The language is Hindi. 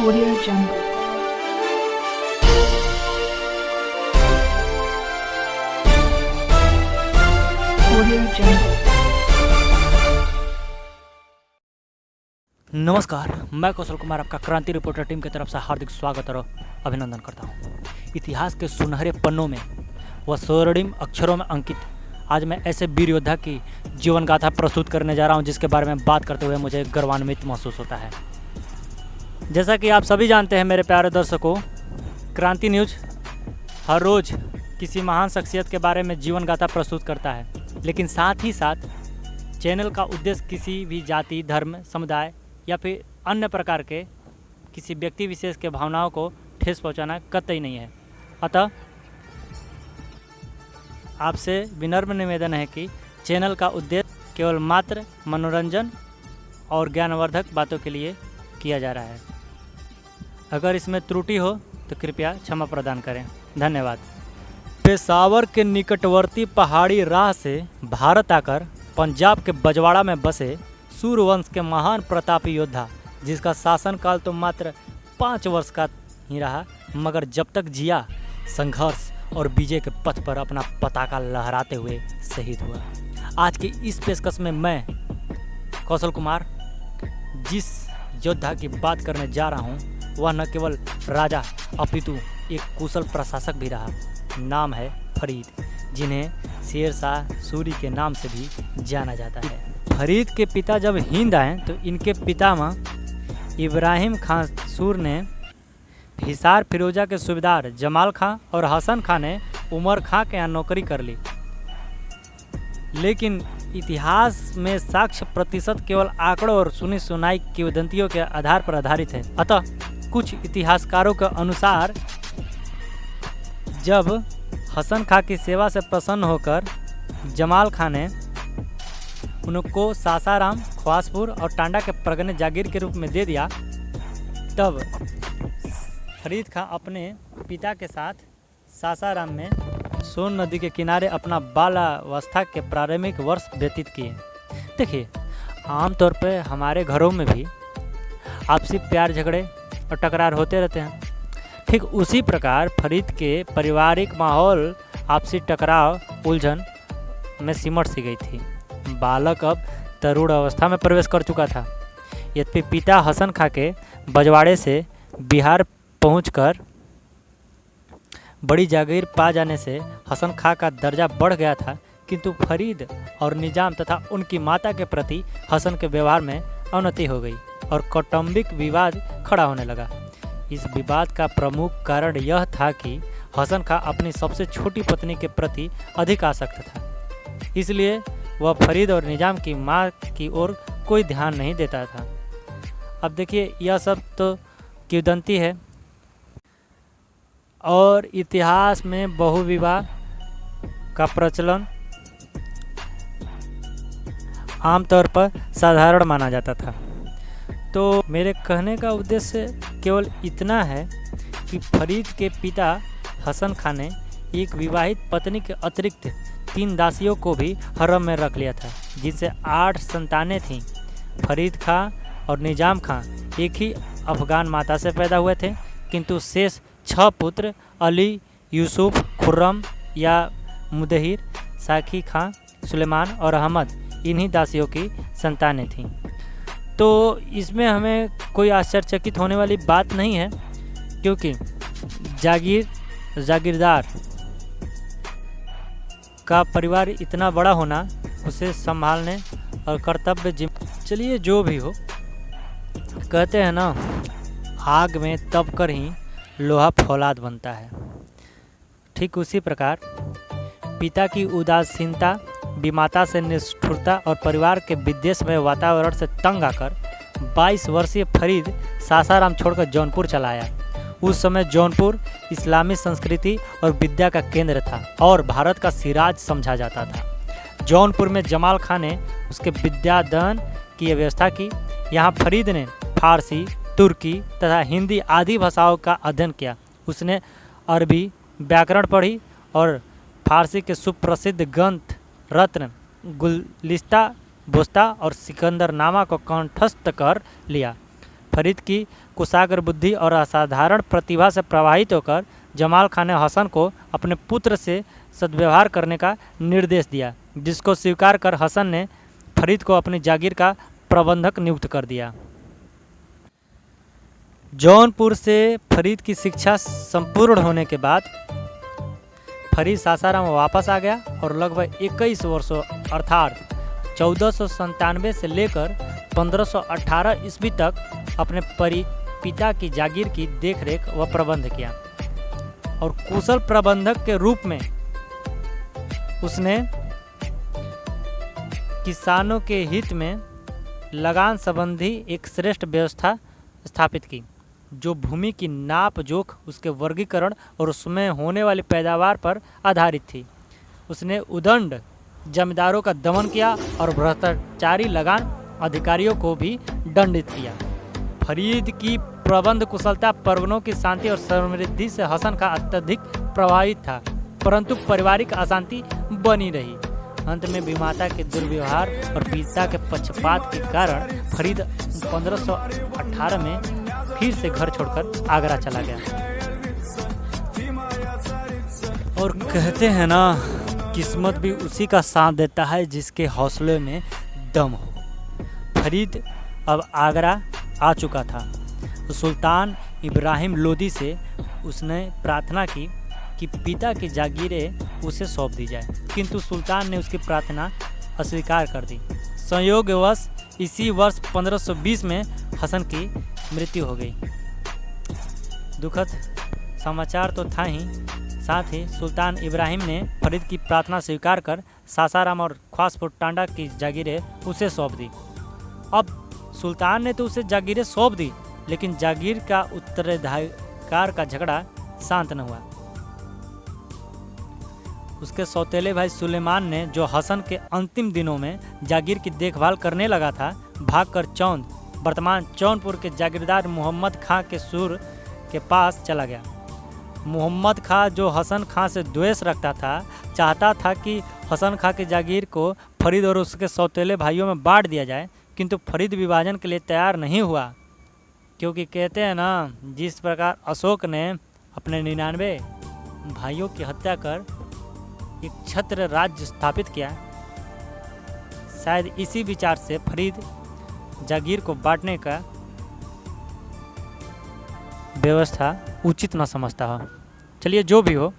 Audio Jungle. Audio Jungle. नमस्कार, मैं कौशल कुमार आपका क्रांति रिपोर्टर टीम की तरफ से हार्दिक स्वागत और अभिनंदन करता हूँ। इतिहास के सुनहरे पन्नों में व स्वर्णिम अक्षरों में अंकित आज मैं ऐसे वीर योद्धा की जीवन गाथा प्रस्तुत करने जा रहा हूँ जिसके बारे में बात करते हुए मुझे गर्वान्वित महसूस होता है। जैसा कि आप सभी जानते हैं मेरे प्यारे दर्शकों, क्रांति न्यूज हर रोज़ किसी महान शख्सियत के बारे में जीवन गाथा प्रस्तुत करता है, लेकिन साथ ही साथ चैनल का उद्देश्य किसी भी जाति, धर्म, समुदाय या फिर अन्य प्रकार के किसी व्यक्ति विशेष के भावनाओं को ठेस पहुंचाना कतई नहीं है। अतः आपसे विनम्र निवेदन है कि चैनल का उद्देश्य केवल मात्र मनोरंजन और ज्ञानवर्धक बातों के लिए किया जा रहा है। अगर इसमें त्रुटि हो तो कृपया क्षमा प्रदान करें। धन्यवाद। पेशावर के निकटवर्ती पहाड़ी राह से भारत आकर पंजाब के बजवाड़ा में बसे सूर्यवंश के महान प्रतापी योद्धा, जिसका शासनकाल तो मात्र 5 वर्ष का ही रहा, मगर जब तक जिया संघर्ष और विजय के पथ पर अपना पताका लहराते हुए शहीद हुआ। आज की इस पेशकश में मैं कौशल कुमार जिस योद्धा की बात करने जा रहा हूँ वह न केवल राजा अपितु एक कुशल प्रशासक भी रहा। नाम है फरीद, जिन्हें शेर शाह सूरी के नाम से भी जाना जाता है। फरीद के पिता जब हिंद आए तो इनके पितामह इब्राहिम खां सूर ने हिसार फिरोजा के सूबेदार जमाल खां और हसन खां ने उमर खां के यहाँ नौकरी कर ली, लेकिन इतिहास में साक्ष्य प्रतिशत केवल आंकड़ों और सुनी सुनाई किंवदंतियों के आधार पर आधारित है। अतः कुछ इतिहासकारों के अनुसार जब हसन खां की सेवा से प्रसन्न होकर जमाल खां ने उनको सासाराम, ख्वासपुर और टांडा के परगने जागीर के रूप में दे दिया, तब फरीद खां अपने पिता के साथ सासाराम में सोन नदी के किनारे अपना बालावस्था के प्रारंभिक वर्ष व्यतीत किए। देखिए, आमतौर पर हमारे घरों में भी आपसी प्यार, झगड़े और टकरार होते रहते हैं। ठीक उसी प्रकार फरीद के पारिवारिक माहौल आपसी टकराव, उलझन में सिमट सी गई थी। बालक अब तरुण अवस्था में प्रवेश कर चुका था। यद्यपि पिता हसन खां के बजवाड़े से बिहार पहुंचकर बड़ी जागीर पा जाने से हसन खां का दर्जा बढ़ गया था, किंतु फरीद और निजाम तथा उनकी माता के प्रति हसन के व्यवहार में अवनति हो गई और कौटुंबिक विवाद खड़ा होने लगा। इस विवाद का प्रमुख कारण यह था कि हसन खां अपनी सबसे छोटी पत्नी के प्रति अधिक आसक्त था, इसलिए वह फरीद और निजाम की मां की ओर कोई ध्यान नहीं देता था। अब देखिए, यह सब तो किंवदंती है और इतिहास में बहुविवाह का प्रचलन आमतौर पर साधारण माना जाता था। तो मेरे कहने का उद्देश्य केवल इतना है कि फरीद के पिता हसन खां ने एक विवाहित पत्नी के अतिरिक्त 3 दासियों को भी हरम में रख लिया था, जिनसे 8 संतानें थीं। फरीद खां और निजाम खां एक ही अफगान माता से पैदा हुए थे, किंतु शेष 6 पुत्र अली, यूसुफ, खुर्रम या मुदहिर, साखी खां, सुलेमान और अहमद इन्हीं दासियों की संतानें थीं। तो इसमें हमें कोई आश्चर्यचकित होने वाली बात नहीं है, क्योंकि जागीरदार का परिवार इतना बड़ा होना, उसे संभालने और कर्तव्य चलिए जो भी हो, कहते हैं ना, आग में तप कर ही लोहा फौलाद बनता है। ठीक उसी प्रकार पिता की उदासीनता, विमाता से निष्ठुरता और परिवार के विद्वेषमय वातावरण से तंग आकर 22 वर्षीय फरीद सासाराम छोड़कर जौनपुर चला आया। उस समय जौनपुर इस्लामी संस्कृति और विद्या का केंद्र था और भारत का सिराज समझा जाता था। जौनपुर में जमाल खां ने उसके विद्यादान की व्यवस्था की। यहाँ फरीद ने फारसी, तुर्की तथा हिंदी आदि भाषाओं का अध्ययन किया। उसने अरबी व्याकरण पढ़ी और फारसी के सुप्रसिद्ध ग्रंथ रत्न, गुलिस्ता, बोस्ता और सिकंदरनामा को कंठस्थ कर लिया। फरीद की कुशाग्र बुद्धि और असाधारण प्रतिभा से प्रभावित होकर जमाल खान ने हसन को अपने पुत्र से सद्व्यवहार करने का निर्देश दिया, जिसको स्वीकार कर हसन ने फरीद को अपनी जागीर का प्रबंधक नियुक्त कर दिया। जौनपुर से फरीद की शिक्षा संपूर्ण होने के बाद फरीद सासाराम वापस आ गया और लगभग 21 वर्षों अर्थात 1497 से लेकर 1518 ईस्वी तक अपने पिता की जागीर की देखरेख व प्रबंध किया और कुशल प्रबंधक के रूप में उसने किसानों के हित में लगान संबंधी एक श्रेष्ठ व्यवस्था स्थापित की, जो भूमि की नाप जोख, उसके वर्गीकरण और उसमें होने वाली पैदावार पर आधारित थी। उसने उदंड जमींदारों का दमन किया और भ्रष्टाचारी लगान अधिकारियों को भी दंडित किया। फरीद की प्रबंध कुशलता परगनों की शांति और समृद्धि से हसन का अत्यधिक प्रभावित था, परंतु पारिवारिक अशांति बनी रही। अंत में विमाता के दुर्व्यवहार और पिता के पक्षपात के कारण फरीद 1518 में फिर से घर छोड़कर आगरा चला गया। और कहते हैं ना, किस्मत भी उसी का साथ देता है जिसके हौसले में दम हो। फरीद अब आगरा आ चुका था। सुल्तान इब्राहिम लोदी से उसने प्रार्थना की कि पिता की जागीरें उसे सौंप दी जाए, किंतु सुल्तान ने उसकी प्रार्थना अस्वीकार कर दी। संयोगवश इसी वर्ष 1520 में हसन की मृत्यु हो गई। दुखद समाचार तो था ही, साथ ही सुल्तान इब्राहिम ने फरीद की प्रार्थना स्वीकार कर सासाराम और ख्वासपुर टांडा की जागीरें उसे सौंप दी। अब सुल्तान ने तो उसे जागीरें सौंप दी, लेकिन जागीर का उत्तराधिकार का झगड़ा शांत न हुआ। उसके सौतेले भाई सुलेमान ने, जो हसन के अंतिम दिनों में जागीर की देखभाल करने लगा था, भागकर चौंद वर्तमान जौनपुर के जागीरदार मोहम्मद खां के सुर के पास चला गया। मोहम्मद खां, जो हसन खां से द्वेष रखता था, चाहता था कि हसन खां की जागीर को फरीद और उसके सौतेले भाइयों में बांट दिया जाए, किंतु फरीद विभाजन के लिए तैयार नहीं हुआ, क्योंकि कहते हैं ना, जिस प्रकार अशोक ने अपने 99 भाइयों की हत्या कर एक छत्र राज्य स्थापित किया, शायद इसी विचार से फरीद जागीर को बांटने का व्यवस्था उचित न समझता हो। चलिए, जो भी हो,